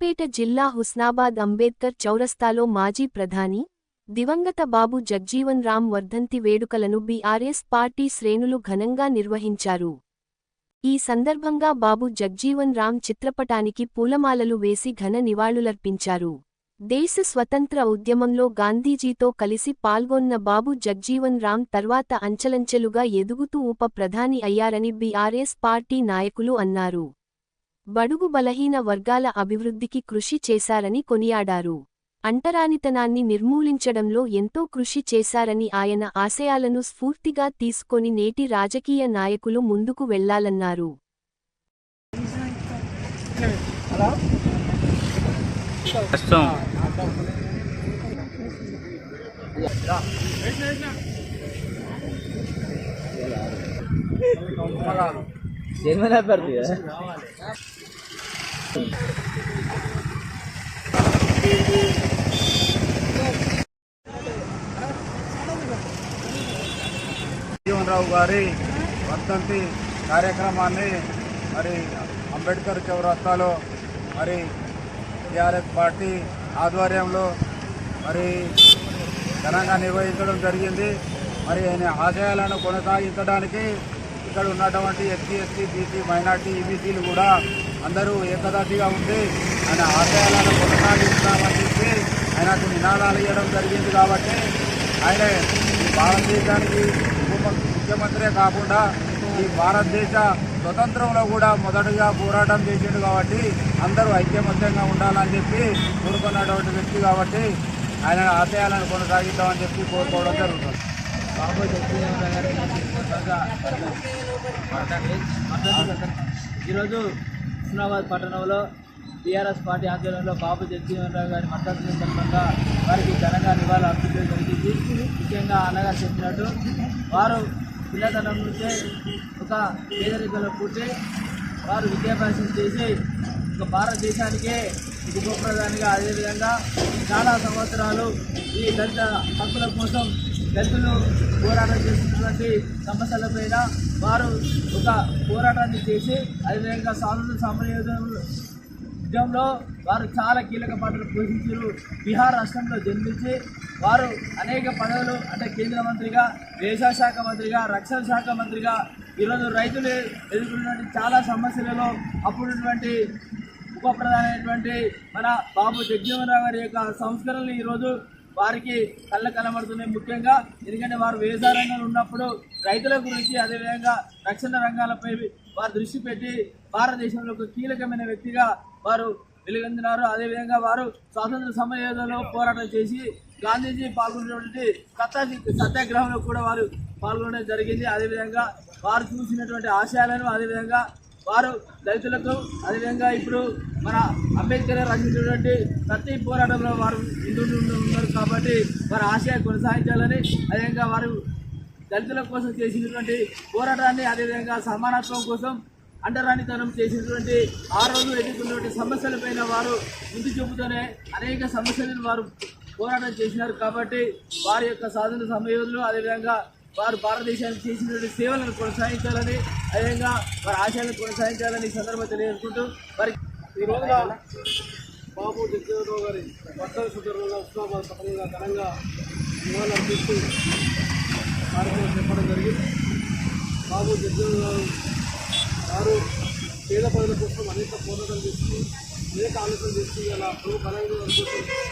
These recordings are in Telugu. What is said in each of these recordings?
సిద్దిపేట జిల్లా హుస్నాబాద్ అంబేద్కర్ చౌరస్తాలో మాజీ ప్రధాని దివంగత బాబు జగ్జీవన్ రామ్ వర్ధంతి వేడుకలను బీఆర్ఎస్ పార్టీ శ్రేణులు ఘనంగా నిర్వహించారు. ఈ సందర్భంగా బాబు జగ్జీవన్ రామ్ చిత్రపటానికి పూలమాలలు వేసి ఘన నివాళులర్పించారు. దేశ స్వతంత్ర ఉద్యమంలో గాంధీజీతో కలిసి పాల్గొన్న బాబు జగ్జీవన్ రామ్ తర్వాత అంచెలంచెలుగా ఎదుగుతూ ఉప ప్రధాని అయ్యారని బీఆర్ఎస్ పార్టీ నాయకులు అన్నారు. బడుగు బలహీన వర్గాల అభివృద్ధికి కృషి చేశారని కొనియాడారు. అంటరానితనాన్ని నిర్మూలించడంలో ఎంతో కృషి చేశారని ఆయన ఆశయాలను స్ఫూర్తిగా తీసుకొని నేటి రాజకీయ నాయకులు ముందుకు వెళ్లాలన్నారు. జగ్జీవన్ రావు గారి వర్ధంతి కార్యక్రమాన్ని మరి అంబేద్కర్ చౌరస్తాలో మరి టీఆర్ఎస్ పార్టీ ఆధ్వర్యంలో మరి ఘనంగా నిర్వహించడం జరిగింది. మరి ఆయన ఆశయాలను కొనసాగించడానికి ఇక్కడ ఉన్నటువంటి ఎస్సీ, బీసీ, మైనార్టీ, ఈబీసీలు కూడా అందరూ ఏకదాటిగా ఉండి ఆయన ఆశయాలను కొనసాగిస్తామని చెప్పి ఆయనకు నినాదాలు ఇవ్వడం జరిగింది. కాబట్టి ఆయన ఈ భారతదేశానికి ముఖ్యమంత్రే కాకుండా ఈ భారతదేశ స్వతంత్రంలో కూడా మొదటగా పోరాటం చేసిండు. కాబట్టి అందరూ ఐక్యమత్యంగా ఉండాలని చెప్పి కోరుకున్నటువంటి వ్యక్తి కాబట్టి ఆయన ఆశయాలను కొనసాగిద్దామని చెప్పి కోరుకోవడం జరుగుతుంది. బాబు జగ్జీవన్ ఈరోజు హుస్నాబాద్ పట్టణంలో టీఆర్ఎస్ పార్టీ ఆధ్వర్యంలో బాబు జగ్జీవన్ రావు గారి మద్దతు సందర్భంగా వారికి ఘనంగా నివాళులు అర్పించడం జరిగింది. ముఖ్యంగా అన్నగారు చెప్పినట్టు వారు పిల్లతనం నుంచే ఒక పేదరికంలో పుట్టి వారు విద్యాభ్యాసం చేసి ఒక భారతదేశానికే ఉప ప్రధానిగా అదేవిధంగా చాలా సంవత్సరాలు ఈ దళిత హక్కుల కోసం దళితులు పోరాటం చేస్తున్నటువంటి సమస్యలపైన వారు ఒక పోరాటాన్ని చేసి అదేవిధంగా స్వాతంత్ర సమరయుద్ధంలో వారు చాలా కీలక పాత్ర పోషించారు. బీహార్ రాష్ట్రంలో జన్మించి వారు అనేక పదవులు అంటే కేంద్ర మంత్రిగా, వ్యవసాయ శాఖ మంత్రిగా, రక్షణ శాఖ మంత్రిగా ఈరోజు రైతులు ఎదుర్కొన్నటువంటి చాలా సమస్యలలో అప్పుడున్నటువంటి ఉప ప్రధానమైనటువంటి మన బాబు జగ్జీవన్ రావు గారి యొక్క సంస్కరణలు ఈరోజు వారికి కళ్ళ కనబడుతున్నాయి. ముఖ్యంగా ఎందుకంటే వారు వ్యవసాయ రంగంలో ఉన్నప్పుడు రైతుల గురించి అదేవిధంగా రక్షణ రంగాలపై వారు దృష్టి పెట్టి భారతదేశంలో ఒక కీలకమైన వ్యక్తిగా వారు వెలుగొందినారు. అదేవిధంగా వారు స్వాతంత్ర సమరయోధంలో పోరాటం చేసి గాంధీజీ పాల్గొన్నటువంటి సత్యాగ్రహంలో కూడా వారు పాల్గొనడం జరిగింది. అదేవిధంగా వారు చూసినటువంటి ఆశయాలను అదేవిధంగా వారు దళితులకు అదేవిధంగా ఇప్పుడు మన అంబేద్కర్ రచించినటువంటి ప్రతి పోరాటంలో వారు ఉన్నారు. కాబట్టి వారి ఆశయాలు కొనసాగించాలని అదేవిధంగా వారు దళితుల కోసం చేసినటువంటి పోరాటాన్ని అదేవిధంగా సమానత్వం కోసం అంటరానితనం చేసినటువంటి ఆ రోజు ఎదుర్కొన్నటువంటి సమస్యలపైన వారు ముందు చూపుతూనే అనేక సమస్యలను వారు పోరాటం చేసినారు. కాబట్టి వారి యొక్క స్వాతంత్ర సమయంలో అదేవిధంగా వారు భారతదేశానికి చేసినటువంటి సేవలను కొనసాగించాలని అదేవిధంగా వారి ఆశయాలను కొనసాగించాలని ఈ సందర్భంగా తెలియజేసుకుంటూ వారికి ఈ రోజున బాబు జగ్జీవన్ రావు గారి వర్ధంతి సందర్భంగా హుస్నాబాద్ పట్టణంగా ఘనంగా నివాళులు అర్పిస్తూ కార్యక్రమం చెప్పడం జరిగింది. బాబు జగ్జీవన్ రావు గారు పేద ప్రజల కోసం అనేక పోరాటాలు చేసి అనేక ఆలోచనలు చేసి అలా ప్రభు బలంగా కోసం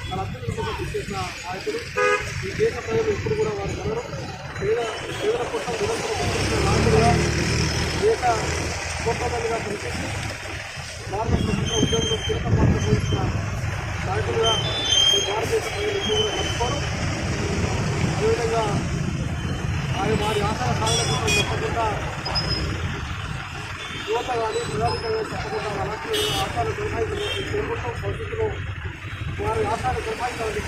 మన అభివృద్ధి కోసం కృషి చేసిన నాయకుడు. ఈ దేశ ప్రజలు ఎప్పుడు కూడా వారు కలరు పేదల కోసం నిరంతరం పనిచేసిన నాయకుడుగా దేశ గొప్పగా పనిచేసి భారత స్వతంత్ర ఉద్యమంలో కీలక పాత్ర పోషించిన నాయకులుగా ఈ భారతదేశ ప్రజలు ఎప్పుడు కూడా మర్చిపోరు. అదేవిధంగా వారి ఆశల సాధన కోసం చెప్పకుండా యువత కానీ ప్రజానికంగా చెప్పకుండా అలాంటి ఆశాలు కొనసాగించాలని కోరుకుంటాం. భవిష్యత్తులో వారి ఆశాలు కొనసాగించాలని